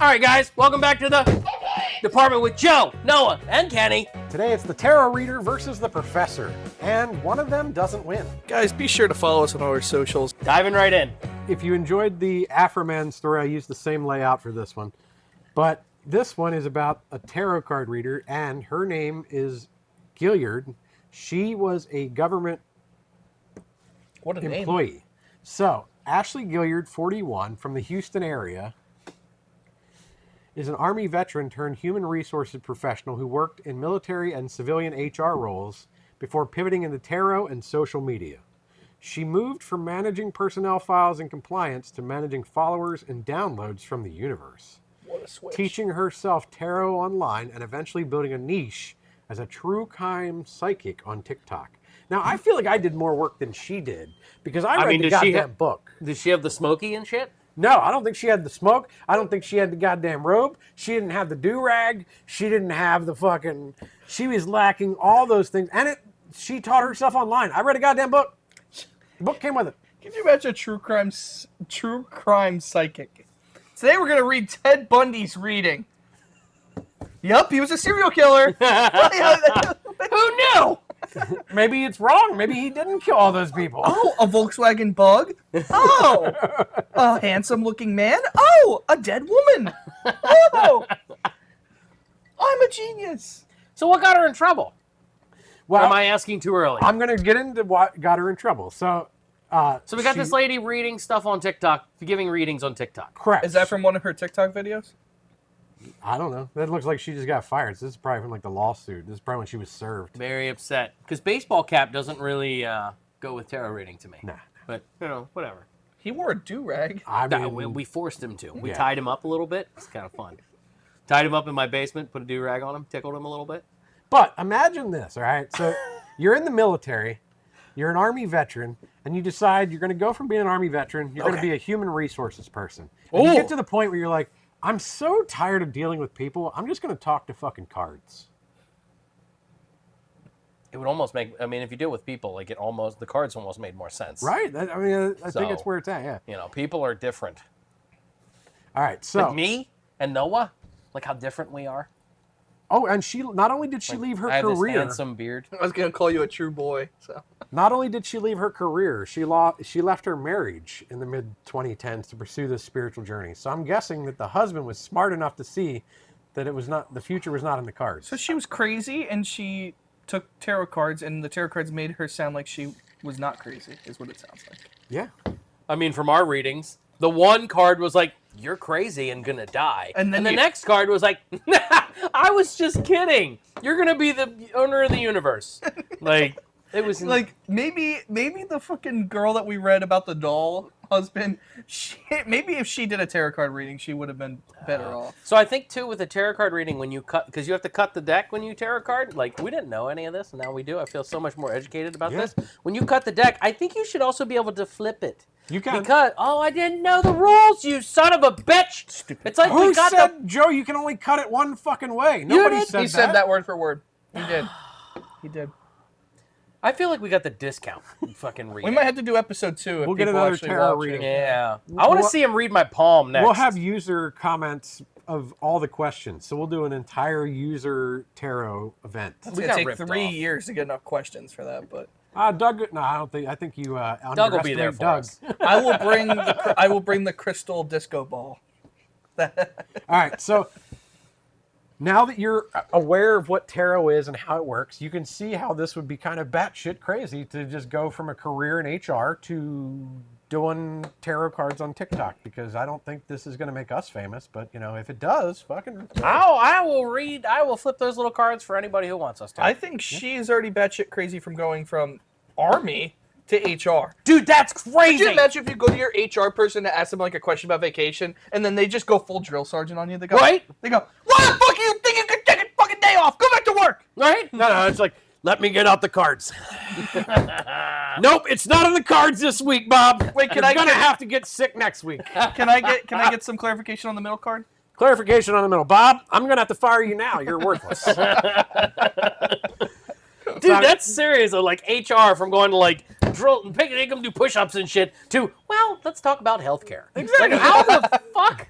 All right, guys, welcome back to the department with Joe, Noah, and Kenny. Today it's the tarot reader versus the professor, and one of them doesn't win. Guys, be sure to follow us on all our socials. Diving right in. If you enjoyed the Afro-Man story, I used the same layout for this one. But this one is about a tarot card reader, and her name is Gilliard. She was a government employee. So, Ashley Gilliard, 41, from the Houston area, is an Army veteran turned human resources professional who worked in military and civilian HR roles before pivoting into tarot and social media. She moved from managing personnel files and compliance to managing followers and downloads from the universe. What a switch. Teaching herself tarot online and eventually building a niche as a true crime psychic on TikTok. Now, I feel like I did more work than she did because I read the goddamn book. Does she have the smoky and shit? No, I don't think she had the smoke. I don't think she had the goddamn robe. She didn't have the do-rag. She didn't have the fucking... She was lacking all those things. And she taught herself online. I read a goddamn book. The book came with it. Can you imagine a true crime psychic? Today we're going to read Ted Bundy's reading. Yup, he was a serial killer. Who knew? Maybe it's wrong. Maybe he didn't kill all those people. Oh, a Volkswagen Bug. Oh, a handsome-looking man. Oh, a dead woman. Oh, I'm a genius. So what got her in trouble? Well, Am I asking too early? I'm going to get into what got her in trouble. So we got this lady reading stuff on TikTok, giving readings on TikTok. Correct. Is that from one of her TikTok videos? I don't know. That looks like she just got fired. So this is probably from like the lawsuit. This is probably when she was served. Very upset. Because baseball cap doesn't really go with tarot reading to me. Nah. But, whatever. He wore a do-rag. I mean, We forced him to. We Yeah. tied him up a little bit. It's kind of fun. Tied him up in my basement, put a do-rag on him, tickled him a little bit. but imagine this, all right? So you're in the military, you're an Army veteran, and you decide you're going to go from being an Army veteran, you're going to be a human resources person. And you get to the point where you're like, I'm so tired of dealing with people, I'm just going to talk to fucking cards. It would almost make, if you deal with people, like the cards almost made more sense. Right? I think that's where it's at, yeah. People are different. All right, so... Like me and Noah, like how different we are. Oh, and she not only did she leave her I have career... this handsome beard. I was going to call you a true boy. So. Not only did she leave her career, she left her marriage in the mid-2010s to pursue this spiritual journey. So I'm guessing that the husband was smart enough to see that the future was not in the cards. So she was crazy, and she took tarot cards, and the tarot cards made her sound like she was not crazy, is what it sounds like. Yeah. From our readings, the one card was like, you're crazy and gonna die. And then the next card was like, I was just kidding. You're gonna be the owner of the universe. Like, it was... Like, maybe the fucking girl that we read about the doll husband, maybe if she did a tarot card reading, she would have been better off. So I think, too, with a tarot card reading, when you cut... Because you have to cut the deck when you tarot card. Like, we didn't know any of this, and now we do. I feel so much more educated about this. When you cut the deck, I think you should also be able to flip it. You can. Because, I didn't know the rules, you son of a bitch. Stupid. It's like Who said, Joe, you can only cut it one fucking way? Nobody said that. He said that word for word. He did. He did. I feel like we got the discount fucking reading. We might have to do episode 2 if we'll get people another actually tarot watch reading. it. Yeah. I want to see him read my palm next. We'll have user comments of all the questions. So we'll do an entire user tarot event. It's We going to got take ripped 3 off. years to get enough questions for that, but... Doug, no, I don't think. I think you Doug will be there underestimate for Doug. us. I will bring the crystal disco ball. All right, so now that you're aware of what tarot is and how it works, you can see how this would be kind of batshit crazy to just go from a career in HR to doing tarot cards on TikTok, because I don't think this is going to make us famous, but if it does, fucking... I will flip those little cards for anybody who wants us to. I think she's already batshit crazy from going from Army to HR. Dude, that's crazy! Could you imagine if you go to your HR person to ask them like a question about vacation, and then they just go full drill sergeant on you? They go, right? They go, why the fuck you think you could take a fucking day off? Go back to work! Right? No, it's like, let me get out the cards. Nope, it's not on the cards this week, Bob. Wait, You're gonna have to get sick next week. Can I get some clarification on the middle card? Clarification on the middle. Bob, I'm gonna have to fire you now. You're worthless. Dude, that's serious. Like HR from going to like drill, make them do push-ups and shit to, well, let's talk about healthcare. Exactly. Like, how the fuck?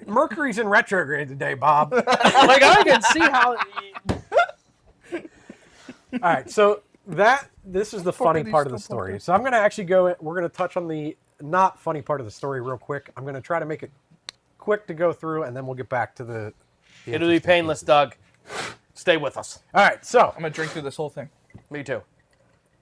Mercury's in retrograde today, Bob. Like, I can see how... All right, so this is the funny part of the story. So I'm going to actually we're going to touch on the not funny part of the story real quick. I'm going to try to make it quick to go through, and then we'll get back to the It'll be painless, Doug. Stay with us. All right, so I'm going to drink through this whole thing. Me too.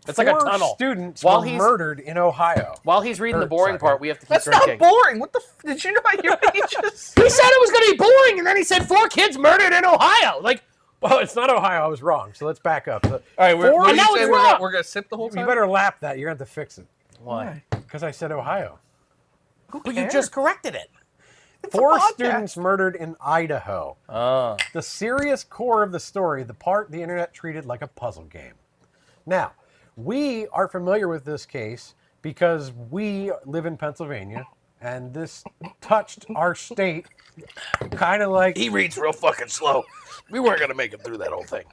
It's like a tunnel. 4 students were murdered in Ohio. While he's reading the boring part, we have to keep That's drinking. not boring. What the did you not hear me just... He said it was going to be boring, and then he said 4 kids murdered in Ohio. Like, well, it's not Ohio. I was wrong. So let's back up. So, All right, we're I know it's wrong. We're going to sip the whole time? you better lap that. You're going to have to fix it. why? Because I said Ohio. But you just corrected it. 4 students murdered in Idaho. Oh. The serious core of the story, the part the internet treated like a puzzle game. Now, we are familiar with this case because we live in Pennsylvania, and this touched our state kind of like... He reads real fucking slow. We weren't going to make him through that whole thing.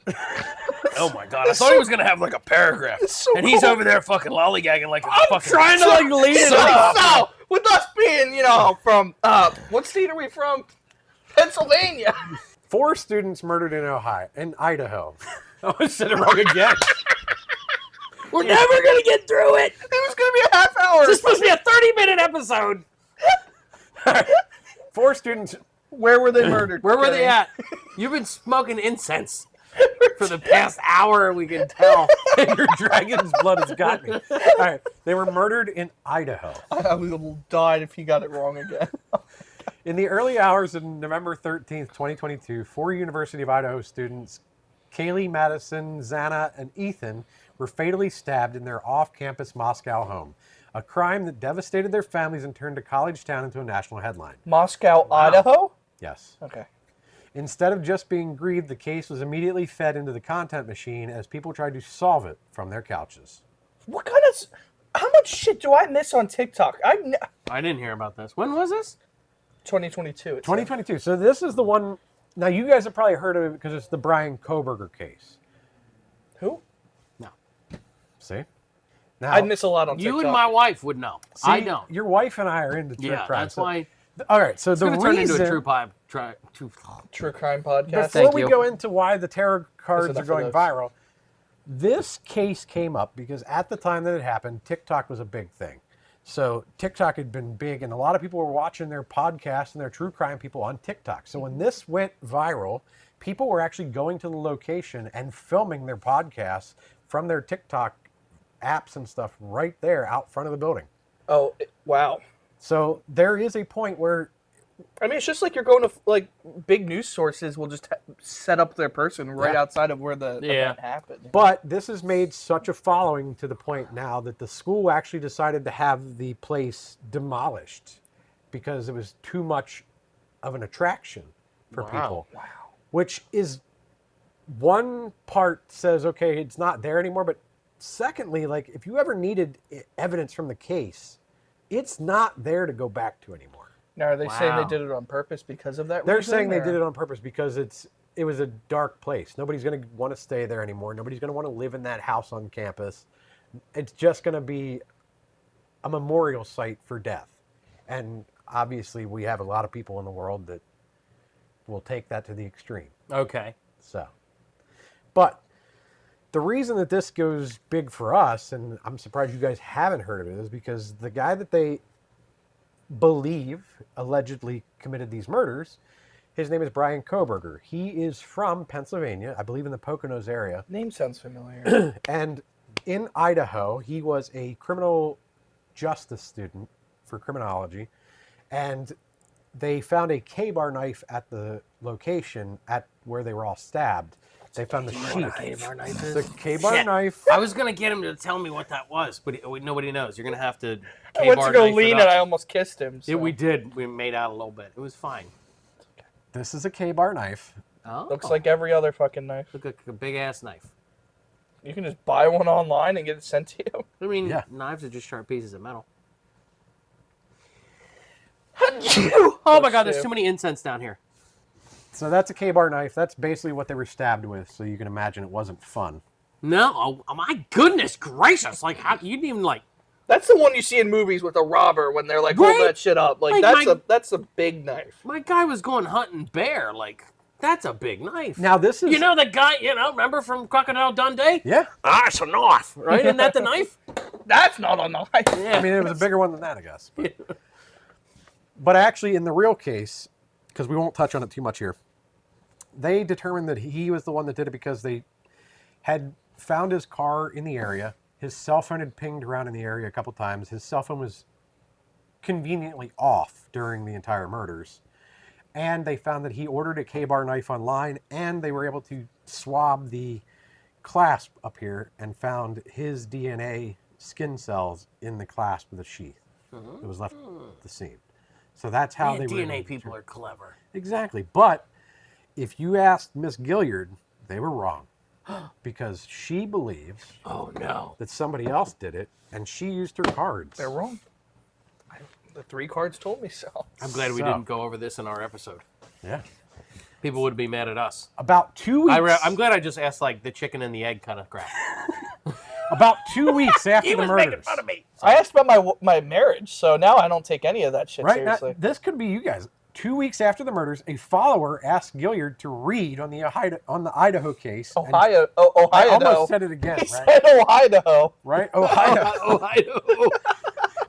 Oh, my God. I thought he was going to have, like, a paragraph. And he's over there fucking lollygagging like a fucking... trying to, like, lead it up. So, with us being, from... what state are we from? Pennsylvania. 4 students murdered in Idaho. I was said it wrong again. We're never going to get through it. It was going to be a half hour. This is supposed to be a 30-minute episode. 4 students... Where were they murdered? Where were they at? You've been smoking incense for the past hour, we can tell. Your dragon's blood has got me. All right, they were murdered in Idaho. I would have died if he got it wrong again. In the early hours of November 13th, 2022, 4 University of Idaho students, Kaylee, Madison, Xana, and Ethan, were fatally stabbed in their off-campus Moscow home. A crime that devastated their families and turned a college town into a national headline. Moscow, Idaho? Yes. Okay. Instead of just being grieved, the case was immediately fed into the content machine as people tried to solve it from their couches. What kind of... How much shit do I miss on TikTok? I didn't hear about this. When was this? 2022. 2022. So this is the one... Now, you guys have probably heard of it because it's the Brian Koberger case. Who? No. See? Now, I miss a lot on TikTok. You and my wife would know. see, I don't. Your wife and I are into true Yeah, crime. that's why... All right, so It's the going to turn into reason... a true crime podcast. Before we go into why the tarot cards enough are of going those. viral, this case came up because at the time that it happened, TikTok was a big thing. So TikTok had been big, and a lot of people were watching their podcasts and their true crime people on TikTok. So when this went viral, people were actually going to the location and filming their podcasts from their TikTok apps and stuff right there out front of the building. Oh, wow. So there is a point where... I mean, it's just like you're going to, like, big news sources will just set up their person right outside of where the event happened. But this has made such a following to the point now that the school actually decided to have the place demolished because it was too much of an attraction for people. Wow. Which is, one part says, okay, it's not there anymore. But secondly, like, if you ever needed evidence from the case, it's not there to go back to anymore. Now, are they saying they did it on purpose because of that They're reason? saying they did it on purpose because it was a dark place. Nobody's going to want to stay there anymore. Nobody's going to want to live in that house on campus. It's just going to be a memorial site for death. And obviously, we have a lot of people in the world that will take that to the extreme. Okay. So, but the reason that this goes big for us, and I'm surprised you guys haven't heard of it, is because the guy that they believe allegedly committed these murders, his name is Brian Koberger. He is from Pennsylvania, I believe in the Poconos area. Name sounds familiar. And in Idaho, he was a criminal justice student for criminology. And they found a K-bar knife at the location at where they were all stabbed. They found the sheath. K-bar knife is? The K-bar Shit. knife. I was going to get him to tell me what that was, but nobody knows. You're going to have to I went to go lean it and up. I almost kissed him. So. Yeah, we did. We made out a little bit. It was fine. This is a K-bar knife. Oh. Looks like every other fucking knife. Look like a big-ass knife. You can just buy one online and get it sent to you. I mean, Yeah. knives are just sharp pieces of metal. Oh my God, there's too many incense down here. So that's a K-bar knife. That's basically what they were stabbed with, so you can imagine it wasn't fun. No, oh my goodness gracious! Like, how you didn't even like That's the one you see in movies with a robber when they're like, hold Right? that shit up. Like, that's a big knife. My guy was going hunting bear. Like, that's a big knife. Now this is... You know the guy, remember from Crocodile Dundee? Yeah. It's a knife, right? Isn't that the knife? That's not a knife. Yeah. I mean, it was a bigger one than that, I guess. But actually, in the real case, because we won't touch on it too much here, they determined that he was the one that did it because they had found his car in the area. His cell phone had pinged around in the area a couple times. His cell phone was conveniently off during the entire murders. And they found that he ordered a K-bar knife online, and they were able to swab the clasp up here and found his DNA skin cells in the clasp of the sheath. It was left at the scene. So that's how they were... DNA people are clever. Exactly. But if you asked Miss Gilliard, they were wrong. Because she believes that somebody else did it, and she used her cards. They're wrong. The 3 cards told me so. I'm glad we didn't go over this in our episode. Yeah. People would be mad at us. About 2 weeks... I'm glad I just asked, like, the chicken and the egg kind of crap. About 2 weeks after the murders. He was making fun of me. I asked about my marriage, so now I don't take any of that shit Right? seriously. Now, this could be you guys. 2 weeks after the murders, a follower asked Gilliard to read on the Idaho case. Ohio. I almost said it again, He right? said Ohio. Right? Ohio.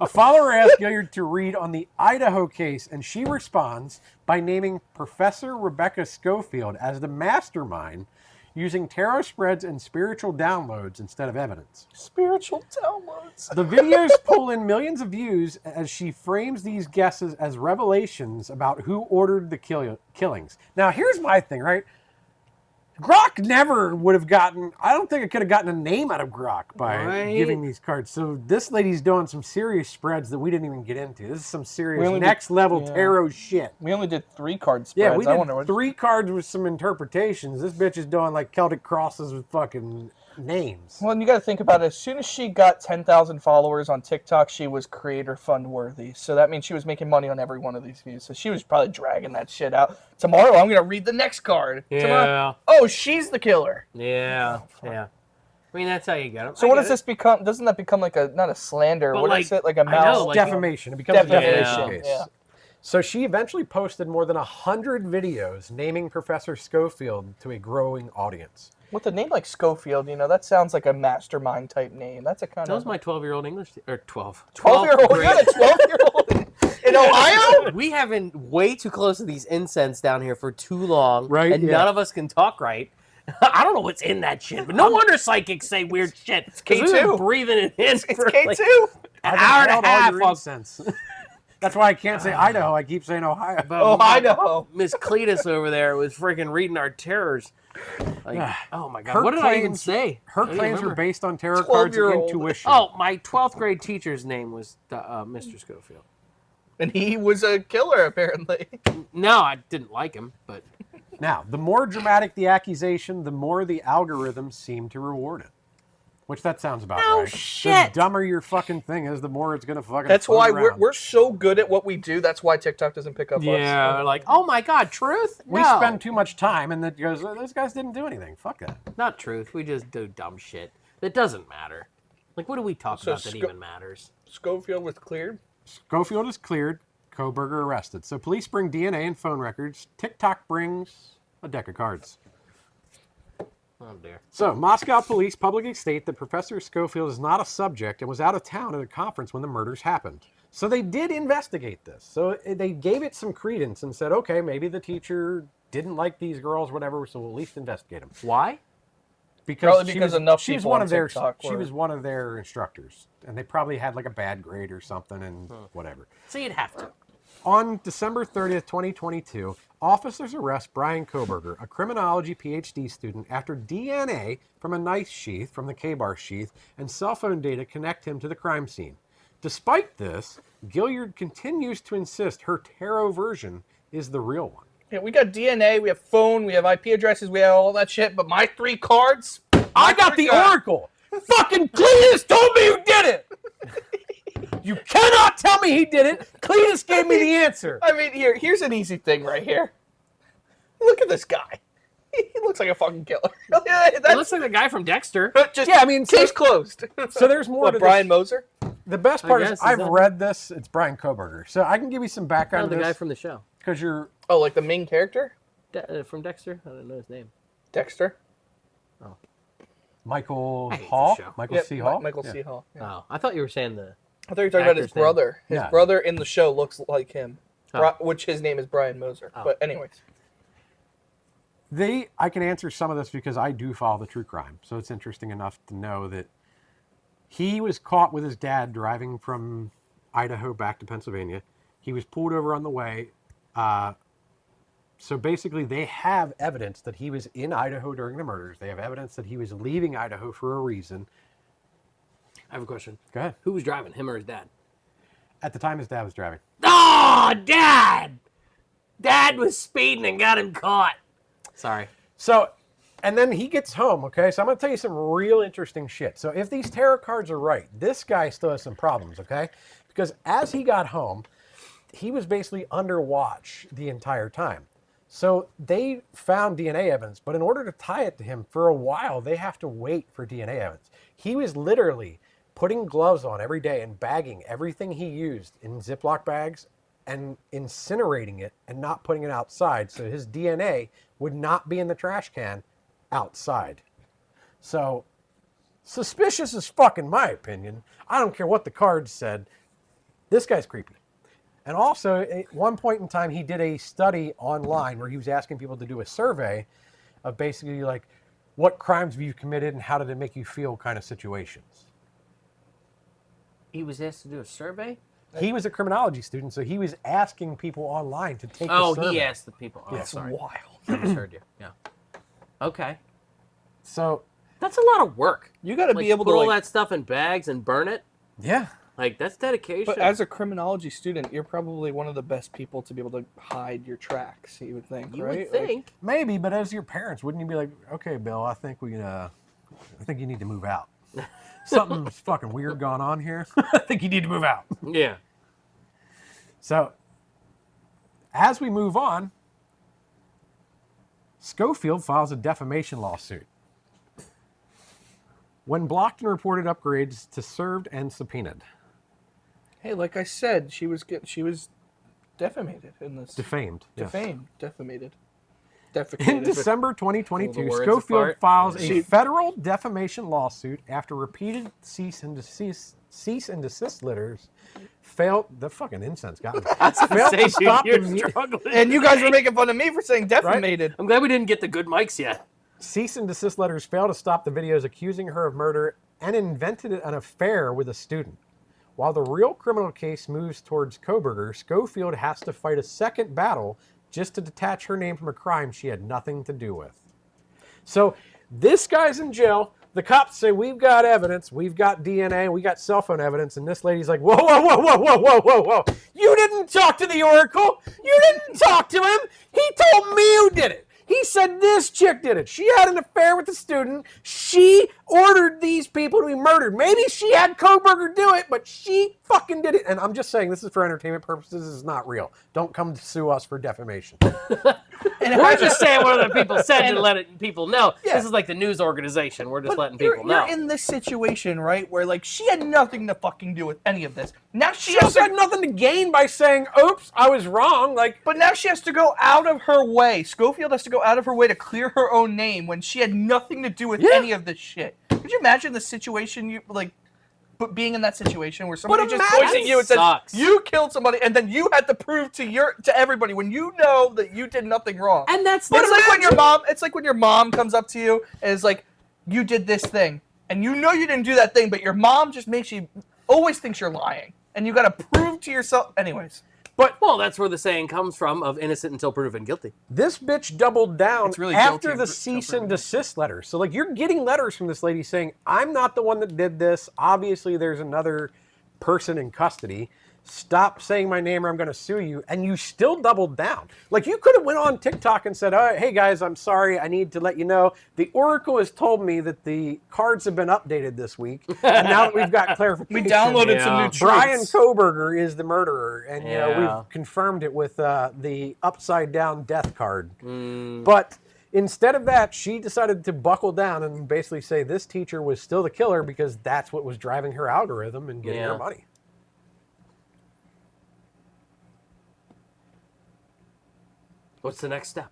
A follower asked Gilliard to read on the Idaho case, and she responds by naming Professor Rebecca Schofield as the mastermind, using tarot spreads and spiritual downloads instead of evidence. Spiritual downloads. The videos pull in millions of views as she frames these guesses as revelations about who ordered the killings. Now, here's my thing, right? Grok never would have gotten... I don't think it could have gotten a name out of Grok by giving these cards. So this lady's doing some serious spreads that we didn't even get into. This is some serious next-level tarot shit. We only did 3 card spreads. Yeah, we did 3 cards with some interpretations. This bitch is doing like Celtic crosses with fucking names. Well, and you got to think about it. As soon as she got 10,000 followers on TikTok, she was creator fund worthy. So that means she was making money on every one of these views. So she was probably dragging that shit out. Tomorrow, I'm going to read the next card. Yeah. Tomorrow, oh, she's the killer. Yeah. Yeah. I mean, that's how you get them. So what does this become? Doesn't that become like not a slander? But what is it? Like a mouse? Defamation. It becomes a defamation case. Yeah. So she eventually posted more than 100 videos naming Professor Schofield to a growing audience. With a name like Schofield, that sounds like a mastermind type name. That's a kind That was my 12-year-old English... Or 12. 12-year-old? You got a 12-year-old in Ohio? We have been way too close to these incense down here for too long. Right, and none of us can talk right. I don't know what's in that shit, but no wonder psychics say weird shit. It's K2. We've been breathing it in It's for K2. like an hour and a half. Incense. That's why I can't say Idaho. I keep saying Ohio. Idaho. Miss Cletus over there was freaking reading our terrors. Like, oh my God. What did I even say? Her claims were based on tarot cards and intuition. Oh, my 12th grade teacher's name was Mr. Schofield. And he was a killer, apparently. No, I didn't like him, but... Now, the more dramatic the accusation, the more the algorithms seem to reward it. Which that sounds about right. Shit. The dumber your fucking thing is, the more it's going to fucking That's why around. we're so good at what we do. That's why TikTok doesn't pick up us. Yeah, like, oh my God, truth? We spend too much time, and that goes, those guys didn't do anything. Fuck that. Not truth. We just do dumb shit. That doesn't matter. Like, what do we talk about that even matters? Schofield was cleared? Schofield is cleared. Koberger arrested. So police bring DNA and phone records. TikTok brings a deck of cards. Oh, dear. So, Moscow police publicly state that Professor Schofield is not a subject and was out of town at a conference when the murders happened. So they did investigate this. So they gave it some credence and said, okay, maybe the teacher didn't like these girls, whatever, so we'll at least investigate them. Why? Because enough she was people one on of their TikTok she was one of their instructors, and they probably had like a bad grade or something and whatever. So you'd have to. On December 30th, 2022, officers arrest Brian Koberger, a criminology PhD student, after DNA from a knife sheath from the K-bar sheath and cell phone data connect him to the crime scene. Despite this, Gilliard continues to insist her tarot version is the real one. Yeah, we got DNA, we have phone, we have IP addresses, we have all that shit, but my 3 cards... I got the oracle! Fucking Cletus told me you did it! You cannot tell me he did it! Cletus gave me the answer! I mean, here's an easy thing right here. Look at this guy. He looks like a fucking killer. It looks like the guy from Dexter. Case closed. So there's more to Brian this. Moser? The best part is guess, I've read this. It's Brian Koberger. So I can give you some background No, on the guy this. from the show. Because you're... Oh, like the main character? From Dexter? I don't know his name. Dexter? Oh. Michael I hate Hall? the show. Michael C. Hall? Michael C. Hall. Yeah. Oh, I thought you were saying the... I thought you were talking about his Actor's name. brother. His Yeah. brother in the show looks like him, Oh. which his name is Brian Moser. Oh. But anyways. I can answer some of this because I do follow the true crime. So it's interesting enough to know that he was caught with his dad driving from Idaho back to Pennsylvania. He was pulled over on the way. So basically, they have evidence that he was in Idaho during the murders. They have evidence that he was leaving Idaho for a reason. I have a question. Go ahead. Who was driving, him or his dad? At the time, his dad was driving. Oh, Dad! Dad was speeding and got him caught. Sorry. So, and then he gets home, okay? So I'm going to tell you some real interesting shit. So if these tarot cards are right, this guy still has some problems, okay? Because as he got home, he was basically under watch the entire time. So they found DNA evidence, but in order to tie it to him for a while, they have to wait for DNA evidence. He was literally putting gloves on every day and bagging everything he used in Ziploc bags and incinerating it and not putting it outside so his DNA would not be in the trash can outside. So, suspicious as fuck in my opinion. I don't care what the cards said. This guy's creepy. And also, at one point in time, he did a study online where he was asking people to do a survey of basically like, what crimes have you committed and how did it make you feel kind of situations. He was asked to do a survey? He was a criminology student, so he was asking people online to take Oh, a survey. he asked the people. Oh, Yes. sorry. Wild. I misheard you. Yeah. Okay. So, That's a lot of work. You got to Like, be able put to all like, that stuff in bags and burn it. yeah. Like, that's dedication. But as a criminology student, you're probably one of the best people to be able to hide your tracks. You would think, you right? would think. Maybe, but as your parents, wouldn't you be like, okay, Bill, I think you need to move out. Something's fucking weird going on here. I think you need to move out. Yeah. So, as we move on, Schofield files a defamation lawsuit. When blocked and reported upgrades to served and subpoenaed. Hey, like I said, she was defamated in this. Defamed. Yes. Defamed. Defamated. In Defecated. December Pull 2022, the words Schofield apart. files a She- federal defamation lawsuit after repeated cease and desist letters failed. The fucking incense got me. Failed to stop you're the struggling. And you guys were making fun of me for saying defamated. I'm glad we didn't get the good mics yet. cease and desist letters failed to stop the videos accusing her of murder and invented an affair with a student. While the real criminal case moves towards Koberger, Schofield has to fight a second battle just to detach her name from a crime she had nothing to do with. So this guy's in jail. The cops say, we've got evidence, we've got DNA, we got cell phone evidence, and this lady's like, whoa, whoa, whoa, whoa, whoa, whoa, whoa, whoa. You didn't talk to the Oracle. You didn't talk to him. He told me who did it. He said this chick did it. She had an affair with the student. She ordered these people to be murdered. Maybe she had Koberger do it, but she fucking did it. And I'm just saying, this is for entertainment purposes. This is not real. Don't come to sue us for defamation. And We're just saying what other people said And- to let people know. Yeah. This is like the news organization. We're just But letting people know. You're in this situation, right, where like she had nothing to fucking do with any of this. Now she She has also to, had nothing to gain by saying, oops, I was wrong. Like, but now she has to go out of her way. Schofield has to go out of her way to clear her own name when she had nothing to do with Yeah. any of this shit. Could you imagine the situation you like? But being in that situation where somebody just imagine- points at you and says Sucks. you killed somebody, and then you had to prove to everybody when you know that you did nothing wrong. And that's But it's like when your imagine- mom. It's like when your mom comes up to you and is like, "You did this thing," and you know you didn't do that thing, but your mom just makes you always thinks you're lying, and you got to prove to yourself. Anyways, well, that's where the saying comes from of innocent until proven guilty. this bitch doubled down It's really after guilty the of cease proven. and desist letter. So, like, you're getting letters from this lady saying, I'm not the one that did this. Obviously, there's another person in custody. Stop saying my name or I'm going to sue you. And you still doubled down. Like, you could have went on TikTok and said, hey, guys, I'm sorry. I need to let you know. The Oracle has told me that the cards have been updated this week. And now that we've got clarification. we downloaded some Yeah. new Brian truths. Koberger is the murderer, and you know Yeah. we've confirmed it with the upside down death card. Mm. But instead of that, she decided to buckle down and basically say this teacher was still the killer because that's what was driving her algorithm and getting Yeah. her money. What's the next step?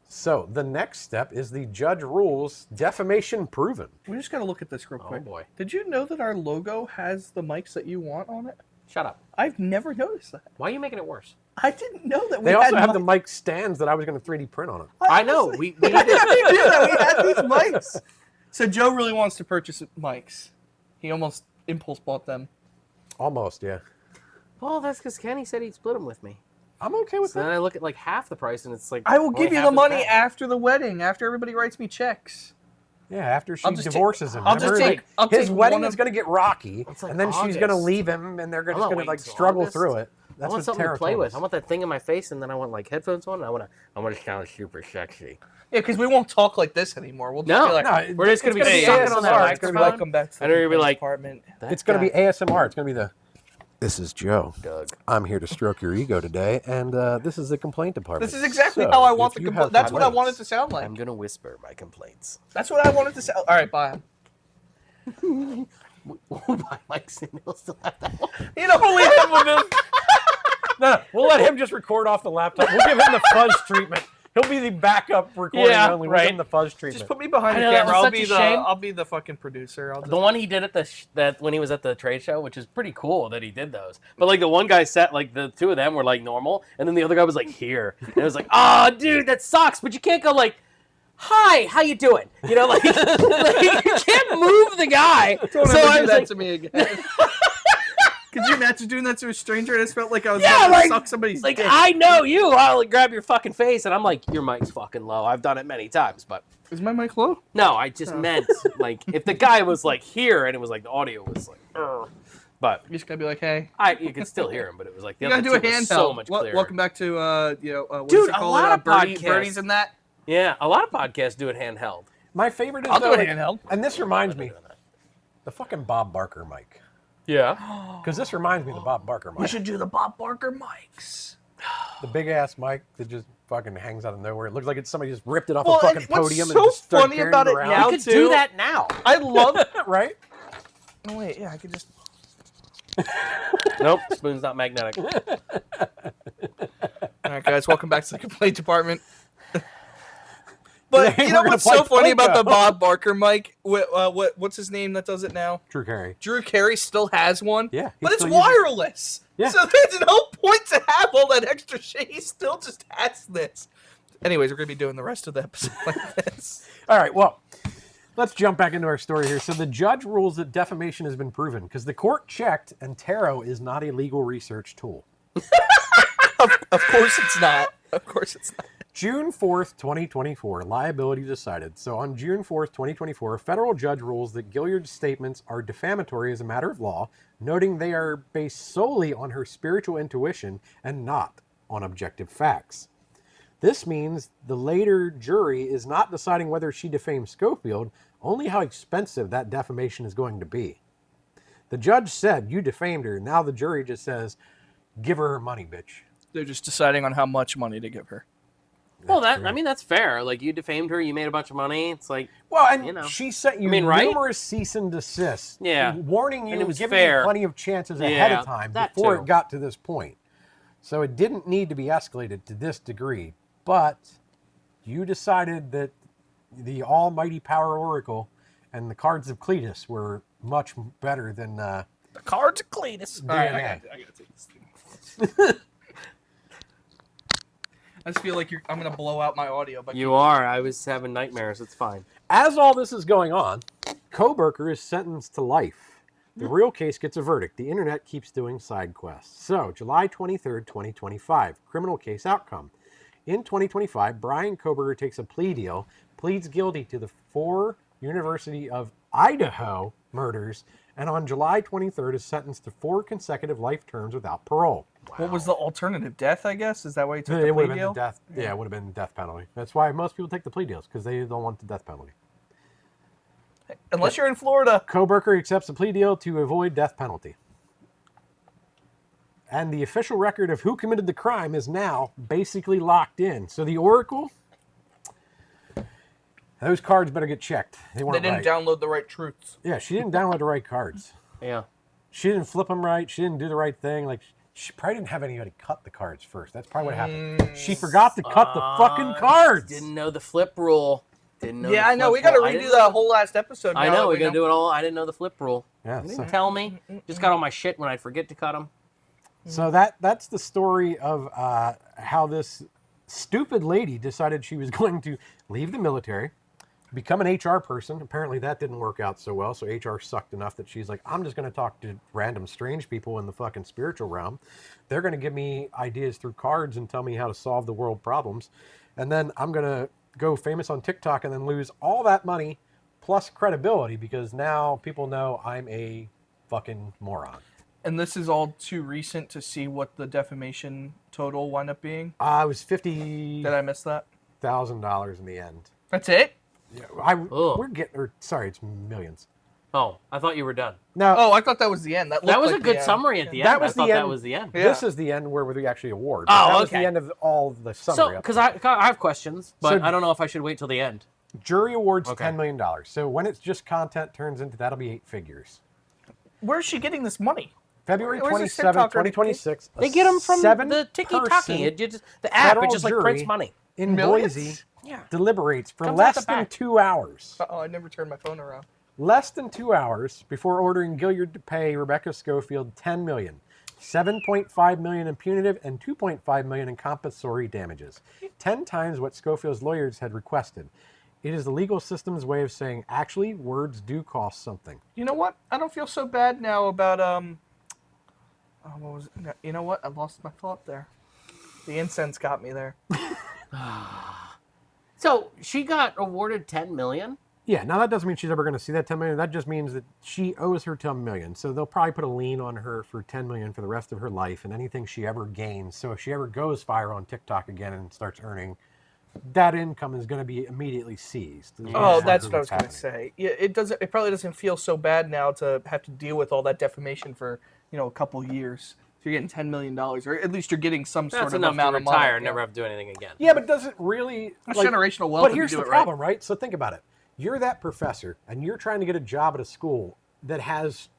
So the next step is the judge rules defamation proven. We just got to look at this real quick. Oh, boy. Did you know that our logo has the mics that you want on it? Shut up. I've never noticed that. Why are you making it worse? I didn't know that we They had also have the mics. mic stands that I was going to 3D print on it. I know. We need I it. didn't know that we had these mics. So Joe really wants to purchase mics. He almost impulse bought them. Almost, yeah. Well, that's because Kenny said he'd split them with me. I'm okay with So then that. I look at like half the price, and it's like I will only give you half the as money bad. after the wedding, after everybody writes me checks. Yeah, after she I'll just take- divorces him. I'll just Remember, take- I'll his take wedding one is of- going to get rocky, It's like and then she's going to August. leave him, and they're I'm just not going to waiting like till struggle August. through it. I That's want what something Tara to play told with. us. I want that thing in my face, and then I want like headphones on. And I want to sound super sexy. Yeah, because we won't talk like this anymore. We'll just No, be like, No, We're just gonna be it's sucking on that ASMR. It's microphone. gonna be like, welcome back to the And they're gonna be complaints like- department. it's going to be ASMR. It's going to be the. This is Joe. Doug. I'm here to stroke your ego today, and this is the complaint department. This is exactly So, how I want if the you complaint. have That's what I complaints- want it to sound like. I'm gonna whisper my complaints. That's what I want it to sound. All right, bye. Mike Simmel still have that one. You know, we have with this. No, we'll let him just record off the laptop. We'll give him the fuzz treatment. He'll be the backup recording Yeah, only. We'll give him right. the fuzz treatment. Just put me behind I the know, that camera. was I'll such be a the shame. I'll be the fucking producer. I'll just... The one he did at that when he was at the trade show, which is pretty cool that he did those. But like the one guy sat like the two of them were like normal, and then the other guy was like here, and it was like, oh dude, that sucks. But you can't go like, hi, how you doing? You know, like, like you can't move the guy. Don't so ever I do was that like, to me again. Could you imagine doing that to a stranger? I just felt like I was Yeah, about like- to suck somebody's like dick. I know you. I'll like, grab your fucking face, and I'm like, your mic's fucking low. I've done it many times, but Is my mic low? no, I just meant like if the guy was like here, and it was like the audio was like, but You just gotta be like, hey. you could still hear him, but it was like the You other gotta do a two were handheld. so much clearer. Welcome back to what Dude, is it a called? lot of podcasts- birdies and that. Yeah, a lot of podcasts do it handheld. My favorite is I'll do though, it like- handheld. And this reminds me, the fucking Bob Barker mic. Yeah. Because this reminds me of the Bob Barker We mic. should do the Bob Barker mics. The big ass mic that just fucking hangs out of nowhere. It looks like it's somebody just ripped it off Well, a fucking and what's podium so and just started funny carrying about it around. now- You could too. do that now. I love it. Right? Oh, wait, yeah, I could just. Nope, spoon's not magnetic. All right, guys, welcome back to the complaint department. But Today you know we're gonna what's so play funny about the Plinko. Bob Barker mic? What's his name that does it now? Drew Carey. Drew Carey still has one. Yeah, he but it's still uses- wireless. Yeah. So there's no point to have all that extra shit. He still just has this. Anyways, we're gonna be doing the rest of the episode like this. All right, well, let's jump back into our story here. So the judge rules that defamation has been proven because the court checked and tarot is not a legal research tool. Of course it's not. Of course it's not. June 4th, 2024, liability decided. So on June 4th, 2024, a federal judge rules that Gilliard's statements are defamatory as a matter of law, noting they are based solely on her spiritual intuition and not on objective facts. This means the later jury is not deciding whether she defamed Schofield, only how expensive that defamation is going to be. The judge said, you defamed her. Now the jury just says, give her money, bitch. They're just deciding on how much money to give her. Well, That's I mean, that's fair. Like, you defamed her, you made a bunch of money. It's like, Well, and you know. she sent you I mean, right? numerous cease and desist, Yeah. warning you And it and was giving fair. you plenty of chances ahead Yeah, of time that before too. it got to this point. So it didn't need to be escalated to this degree, but you decided that the almighty power oracle and the cards of Cletus were much better than The cards of Cletus. DNA. All right, I gotta take this thing. I just feel like I'm gonna blow out my audio. But you are. I was having nightmares. It's fine. As all this is going on, Koberger is sentenced to life. The real case gets a verdict. The internet keeps doing side quests. So, July 23rd, 2025, criminal case outcome. In 2025, Brian Koberger takes a plea deal, pleads guilty to the 4 University of Idaho murders, and on July 23rd is sentenced to 4 consecutive life terms without parole. what was the alternative? Death, I guess. Is that why you took It the would plea have been deal? the death. Yeah, it would have been the death penalty. That's why most people take the plea deals, because they don't want the death penalty. Unless you're in Florida. Koberger accepts a plea deal to avoid death penalty. And the official record of who committed the crime is now basically locked in. So the Oracle, those cards better get checked. They They weren't didn't right. download the right truths. Yeah, she didn't download the right cards. Yeah. She didn't flip them right. She didn't do the right thing. Like, She probably didn't have anybody cut the cards first. That's probably what happened. She forgot to cut the fucking cards. Didn't know the flip rule. Didn't know. Yeah, I know. We got to redo that whole last episode. I know. We got to do it all. I didn't know the flip rule. Yeah. You didn't tell me. Just got all my shit when I forget to cut them. So that's the story of how this stupid lady decided she was going to leave the military, become an HR person. Apparently that didn't work out so well. So HR sucked enough that she's like, I'm just going to talk to random strange people in the fucking spiritual realm. They're going to give me ideas through cards and tell me how to solve the world problems. And then I'm going to go famous on TikTok and then lose all that money plus credibility because now people know I'm a fucking moron. And this is all too recent to see what the defamation total wound up being? It was $50,000 Did I miss that? in the end. That's it? Yeah, it's millions. Oh, I thought you were done. No. Oh, I thought that was the end. That was like a good the summary at the That end. was I thought the that end. was the end. Yeah. This is the end where we actually award. Oh, that was okay. the end of all the summary. So, because I have questions, but So- I don't know if I should wait till the end. Jury awards Okay. $10 million. So when it's just content turns into, that'll be 8 figures. Where's she getting this money? February Where's this 27th, TikToker? 2026. They get them from the seven-person Tiki-Taki. The app, it federal just like jury prints money. in Millions? Boise Yeah. deliberates for Comes out less the than back. 2 hours. Oh, I never turned my phone around. Less than 2 hours before ordering Gilliard to pay Rebecca Schofield $10 million, $7.5 million in punitive and $2.5 million in compensatory damages, 10 times what Schofield's lawyers had requested. It is the legal system's way of saying, actually, words do cost something. You know what? I don't feel so bad now about what was it? You know what? I lost my thought there. The incense got me there. So she got awarded $10 million. Yeah, now that doesn't mean she's ever going to see that $10 million. That just means that she owes her $10 million. So they'll probably put a lien on her for $10 million for the rest of her life and anything she ever gains. So if she ever goes viral on TikTok again and starts earning, that income is going to be immediately seized. Oh, that's what I was going to say. Yeah, it doesn't. It probably doesn't feel so bad now to have to deal with all that defamation for a couple years. If you're getting $10 million, or at least you're getting some That's sort of enough amount to of money. retire and never have to do anything again. Yeah, but does it really... That's generational wealth. But if here's you do the it problem, right? So think about it. You're that professor, and you're trying to get a job at a school that has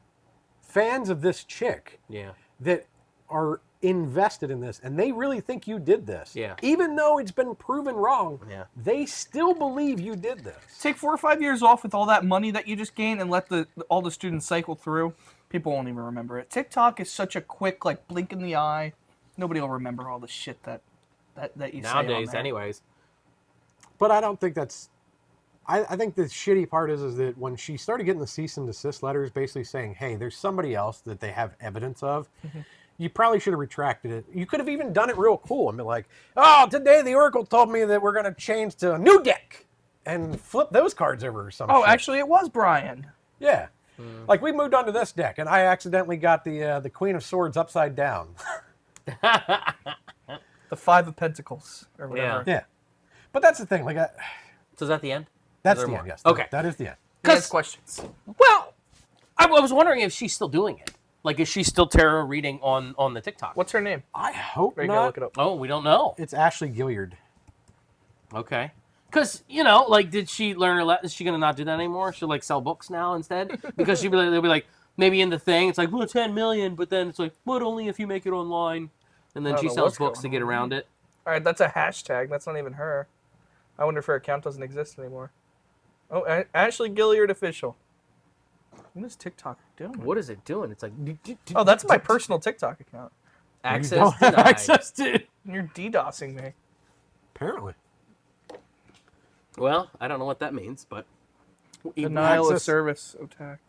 fans of this chick Yeah. that are invested in this, and they really think you did this. Yeah. Even though it's been proven wrong, Yeah. they still believe you did this. Take 4 or 5 years off with all that money that you just gained, and let all the students cycle through. People won't even remember it. TikTok is such a quick, blink in the eye. Nobody will remember all the shit that you say on Nowadays, there. anyways. But I don't think that's... I think the shitty part is that when she started getting the cease and desist letters basically saying, hey, there's somebody else that they have evidence of, you probably should have retracted it. You could have even done it real cool and been like, oh, today the Oracle told me that we're going to change to a new deck and flip those cards over or something. Oh, actually, it was Brian. Yeah. Like, we moved on to this deck, and I accidentally got the Queen of Swords upside down. The 5 of Pentacles, or whatever. Yeah. But that's the thing. So is that the end? That's Is there the more? end, yes. Okay. That is the end. Next questions. Well, I was wondering if she's still doing it. Like, is she still tarot reading on the TikTok? What's her name? I hope There you go, not. look it up. Oh, we don't know. It's Ashley Gilliard. Okay. Because, did she learn her lesson? Is she going to not do that anymore? She'll, sell books now instead? Because they'll be like, maybe in the thing, it's like, well, 10 million, but then it's like, but only if you make it online. And then I don't she know sells what's books to going get on. around it. All right, that's a hashtag. That's not even her. I wonder if her account doesn't exist anymore. Oh, Ashley Gilliard official. What is TikTok doing? What is it doing? It's like, Oh, that's my personal TikTok account. access don't have denied. access to it. You're DDoSing me. Apparently. Well, I don't know what that means, but... Denial of access- service attack.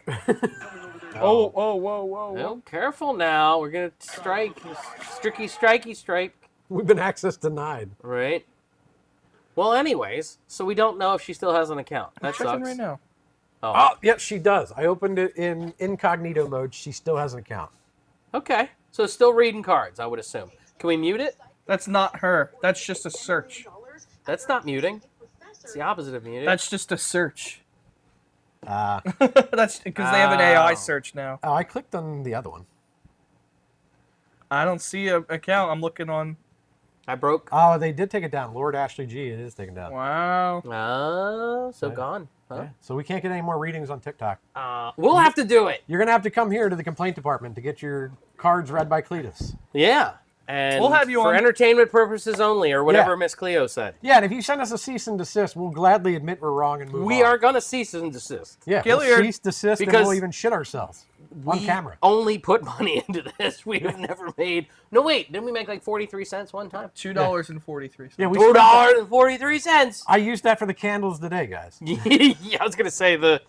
Whoa, whoa. Oh, careful now. We're going to strike. Strikey strike. We've been access denied. Right. Well, anyways, so we don't know if she still has an account. That Checking sucks. right now. Oh, yep, she does. I opened it in incognito mode. She still has an account. Okay. So it's still reading cards, I would assume. Can we mute it? That's not her. That's just a search. That's not muting. It's the opposite of muting. That's just a search. Oh, That's because they have an AI Oh. search now. I clicked on the other one. I don't see an account. I'm looking on. I broke. Oh, they did take it down. Lord Ashley G. It is taken down. Wow. Oh, so Yeah. gone. Huh? Yeah. So we can't get any more readings on TikTok. We'll have to do it. You're gonna have to come here to the complaint department to get your cards read by Cletus. Yeah. And We'll have you for on. entertainment purposes only, or whatever Yeah. Miss Cleo said. Yeah, and if you send us a cease and desist, we'll gladly admit we're wrong and move on. We are going to cease and desist. Yeah, we'll Gilliard. cease, desist, and Because we'll even shit ourselves on We camera. only put money into this. We have never made... No, wait. Didn't we make like 43 cents one time? $2.43. Yeah, we $2.43. I used that for the candles today, guys. Yeah, I was going to say the...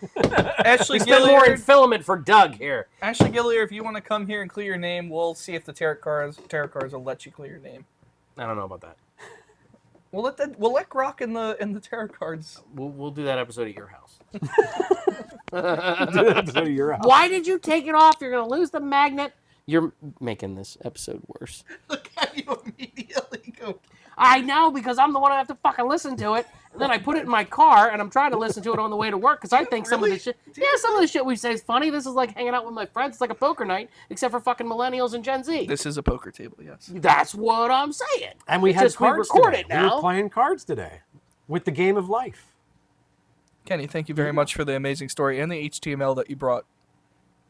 Ashley We spend more in Gilliard, filament for Doug here. Ashley Gilliard, if you want to come here and clear your name, we'll see if the tarot cards will let you clear your name. I don't know about that. We'll let Grok in the tarot cards. We'll do that episode at your house. You're out. Why did you take it off? You're going to lose the magnet. You're making this episode worse. Look at you immediately go. I know, because I'm the one who have to fucking listen to it. And then I put it in my car, and I'm trying to listen to it on the way to work, because I think some of Really? the shit... Yeah, some of the shit we say is funny. This is like hanging out with my friends. It's like a poker night, except for fucking millennials and Gen Z. This is a poker table, yes. That's what I'm saying. And we It's had just we cards record today. it We now. were playing cards today with the game of life. Kenny, thank you very much for the amazing story and the HTML that you brought.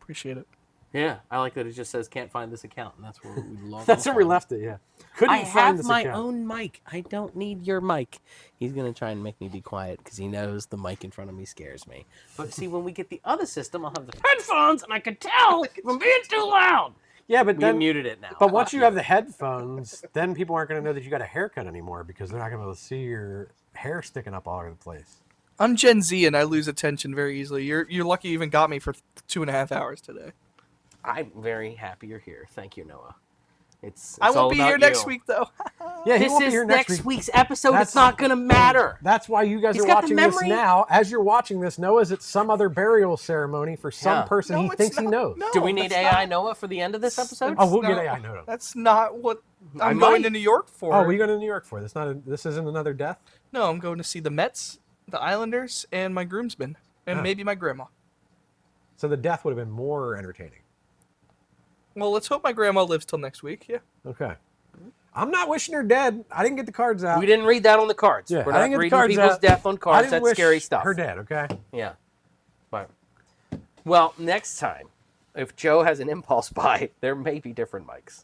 Appreciate it. Yeah, I like that it just says can't find this account, and that's where we log That's off where we on. left it, yeah. Couldn't I find have this my account. own mic. I don't need your mic. He's going to try and make me be quiet because he knows the mic in front of me scares me. But see, when we get the other system, I'll have the headphones, and I can tell if I'm being too loud. Yeah, but We then muted it now. But once you have the headphones, then people aren't going to know that you got a haircut anymore because they're not going to be able to see your hair sticking up all over the place. I'm Gen Z and I lose attention very easily. You're lucky you even got me for 2.5 hours today. I'm very happy you're here. Thank you, Noah. It's I all won't be here about next you. week though. Yeah, he This won't be is here next week's episode. It's not going to matter. That's why you guys He's are got the watching this memory. now. As you're watching this, Noah's at some other burial ceremony for some Yeah. person No, he it's thinks he not. knows. No. Do we need that's AI not- Noah for the end of this episode? Oh, we'll get No. AI Noah. That's not what I'm might. going to New York for. Oh, what are you going to New York for? This isn't another death? No, I'm going to see the Mets, the Islanders, and my groomsmen, and Oh. maybe my grandma. So the death would have been more entertaining. Well, let's hope my grandma lives till next week. Yeah. Okay. I'm not wishing her dead. I didn't get the cards out. We didn't read that on the cards. Yeah, We're I not didn't get the reading cards people's out. death on I cards. didn't That's wish scary stuff. her dead, okay? Yeah. But, well, next time, if Joe has an impulse buy, there may be different mics.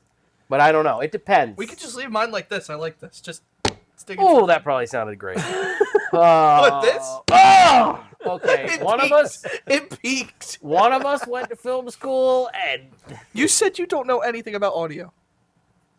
But I don't know. It depends. We could just leave mine like this. I like this. Just stick it. Oh, that probably sounded great. What, this? Oh! Okay, one of us It peaked. went to film school, and You said you don't know anything about audio.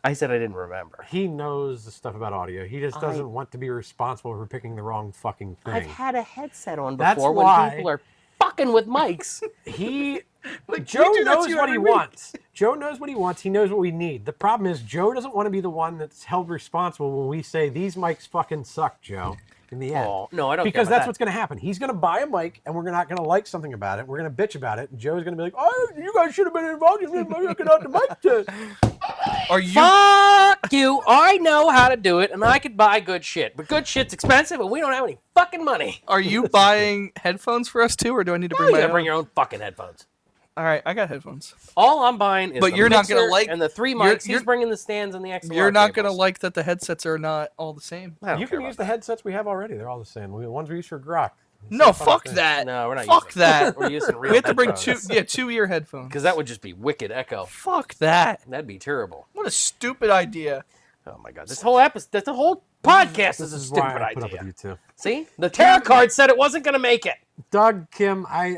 I said I didn't remember. He knows the stuff about audio. He just doesn't want to be responsible for picking the wrong fucking thing. I've had a headset on That's before why- when people are fucking with mics. He Like, Joe we do that knows to you what he every week. wants. Joe knows what he wants. He knows what we need. The problem is Joe doesn't want to be the one that's held responsible when we say these mics fucking suck, Joe. In the end. Oh, no, I don't care Because about that's that. what's going to happen. He's going to buy a mic, and we're not going to like something about it. We're going to bitch about it, and Joe's going to be like, "Oh, you guys should have been involved. You should have looking out the mic test." Are you? Fuck you! I know how to do it, and I could buy good shit. But good shit's expensive, and we don't have any fucking money. Are you buying headphones for us too, or do I need to You bring my gotta own? bring your own fucking headphones. All right, I got headphones. All I'm buying is But the you're not gonna mixer like- and the 3 you're- mics. you're- He's bringing the stands and the XLR You're not gonna cables. like that the headsets are not all the same. I don't You care can use about the headsets we have already. They're all the same. The ones we use for Grok. No, fuck that. No, we're not Fuck using that. We're using real We have to bring headphones. two-ear headphones. Because that would just be wicked echo. Fuck that. That'd be terrible. What a stupid idea. Oh my god, this whole episode, the whole podcast This is a is why stupid I put up idea. with you two. See, the tarot card said it wasn't gonna make it. Doug, Kim, I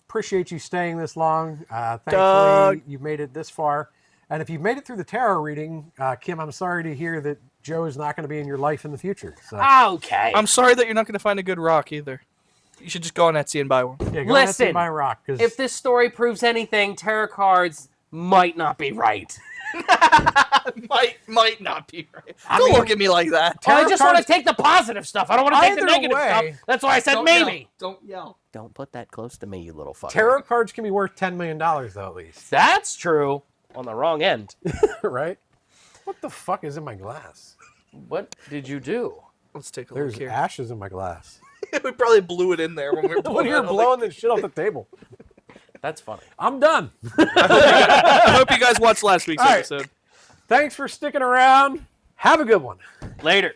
appreciate you staying this long. Thankfully, Doug. you've made it this far. And if you've made it through the tarot reading, Kim, I'm sorry to hear that Joe is not going to be in your life in the future. So, Okay. I'm sorry that you're not going to find a good rock either. You should just go on Etsy and buy one. yeah, go Listen, ahead and buy a rock. 'Cause if this story proves anything, tarot cards might not be right. might not be right. Don't look at me like that. I just want to cards- take the positive stuff. I don't want to take the Either negative way- stuff. That's why I said maybe. Don't yell. Don't put that close to me, you little fucker. tarot cards can be worth $10 million, though, at least. That's true. On the wrong end. Right? What the fuck is in my glass? What did you do? Let's take a There's look here. ashes in my glass. We probably blew it in there when we were When blowing you're it. blowing this shit off the table. That's funny. I'm done. I hope you guys watched last week's All right. episode. Thanks for sticking around. Have a good one. Later.